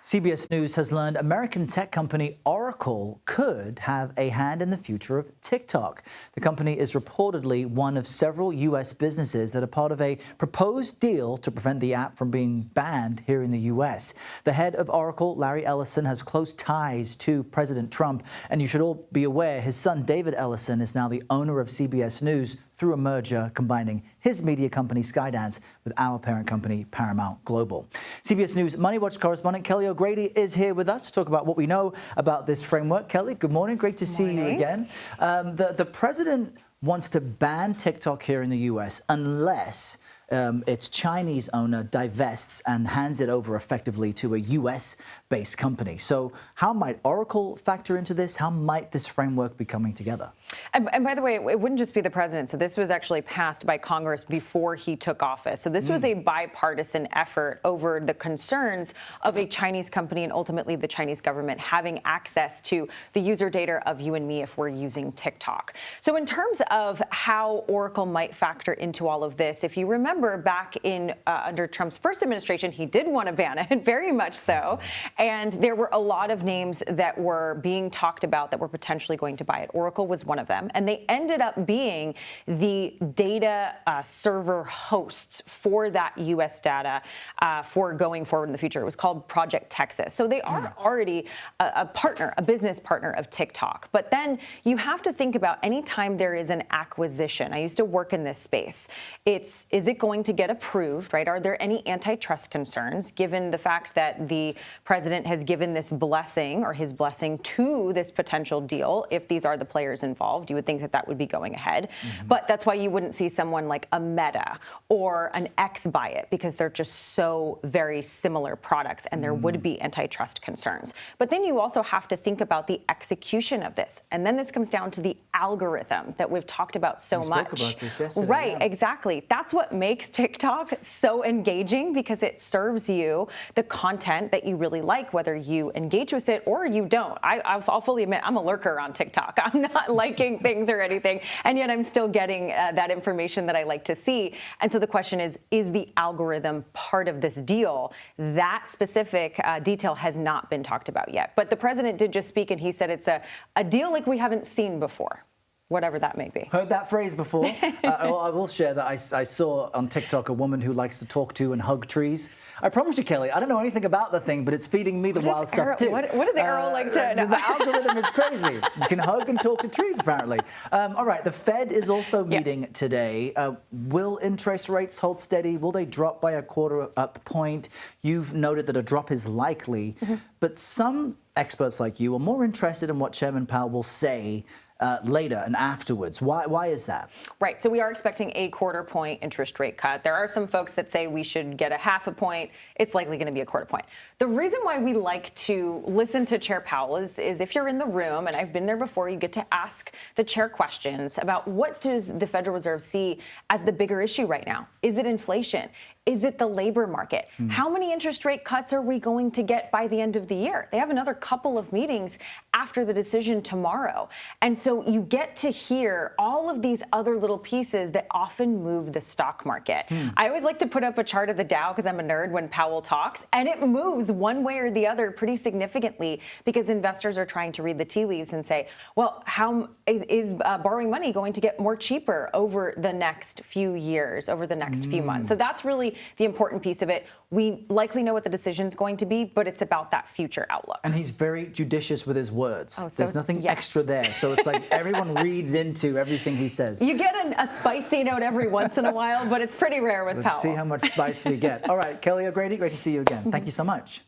CBS News has learned American tech company Oracle could have a hand in the future of TikTok. The company is reportedly one of several U.S. businesses that are part of a proposed deal to prevent the app from being banned here in the U.S. The head of Oracle, Larry Ellison, has close ties to President Trump, and you should all be aware his son David Ellison is now the owner of CBS News through a merger combining his media company Skydance with our parent company Paramount Global. CBS News Money Watch correspondent Kelly O'Grady is here with us to talk about what we know about this framework. Kelly, good morning. Great to see you again. The president wants to ban TikTok here in the U.S. unless its Chinese owner divests and hands it over effectively to a U.S.-based company. So how might Oracle factor into this? How might this framework be coming together? And by the way, it wouldn't just be the president. So this was actually passed by Congress before he took office. So this was a bipartisan effort over the concerns of a Chinese company and ultimately the Chinese government having access to the user data of you and me if we're using TikTok. So in terms of how Oracle might factor into all of this, if you remember back in under Trump's first administration, he did want to ban it, very much so. And there were a lot of names that were being talked about that were potentially going to buy it. Oracle was one of them. And they ended up being the data server hosts for that U.S. data for going forward in the future. It was called Project Texas. So they are already a partner, a business partner of TikTok. But then you have to think about any time there is an acquisition. I used to work in this space. Is it going to get approved, right? Are there any antitrust concerns given the fact that the president has given this blessing or his blessing to this potential deal? If these are the players involved, you would think that that would be going ahead. But that's why you wouldn't see someone like a Meta or an X buy it, because they're just so very similar products and there would be antitrust concerns. But then you also have to think about the execution of this. And then this comes down to the algorithm that we've talked about so much. We spoke about this yesterday, right, yeah. exactly. That's what makes TikTok so engaging, because it serves you the content that you really like, whether you engage with it or you don't. I'll fully admit I'm a lurker on TikTok. I'm not liking things or anything, and yet I'm still getting that information that I like to see. And so the question is the algorithm part of this deal? That specific detail has not been talked about yet. But the president did just speak, and he said it's a deal like we haven't seen before, whatever that may be. Heard that phrase before. I will share that I saw on TikTok a woman who likes to talk to and hug trees. I promise you, Kelly, I don't know anything about the thing, but it's feeding me the wild stuff too. What does Errol like to know? The algorithm is crazy. You can hug and talk to trees, apparently. All right, the Fed is also meeting today. Will interest rates hold steady? Will they drop by a quarter up point? You've noted that a drop is likely, but some experts like you are more interested in what Chairman Powell will say later and afterwards. Why is that? Right. So we are expecting a quarter-point interest rate cut. There are some folks that say we should get a half a point. It's likely going to be a quarter point. The reason why we like to listen to Chair Powell is if you're in the room, and I've been there before, you get to ask the chair questions about what does the Federal Reserve see as the bigger issue right now? Is it inflation? Is it the labor market? How many interest rate cuts are we going to get by the end of the year? They have another couple of meetings after the decision tomorrow. And so you get to hear all of these other little pieces that often move the stock market. I always like to put up a chart of the Dow because I'm a nerd when Powell talks, and it moves one way or the other pretty significantly because investors are trying to read the tea leaves and say, well, how is borrowing money going to get more cheaper over the next few years, over the next few months? So that's really the important piece of it. We likely know what the decision is going to be, but it's about that future outlook. And he's very judicious with his words. So there's nothing extra there. So it's like everyone reads into everything he says. You get a spicy note every once in a while, but it's pretty rare with Powell. Let's see how much spice we get. All right, Kelly O'Grady, great to see you again. Thank you so much.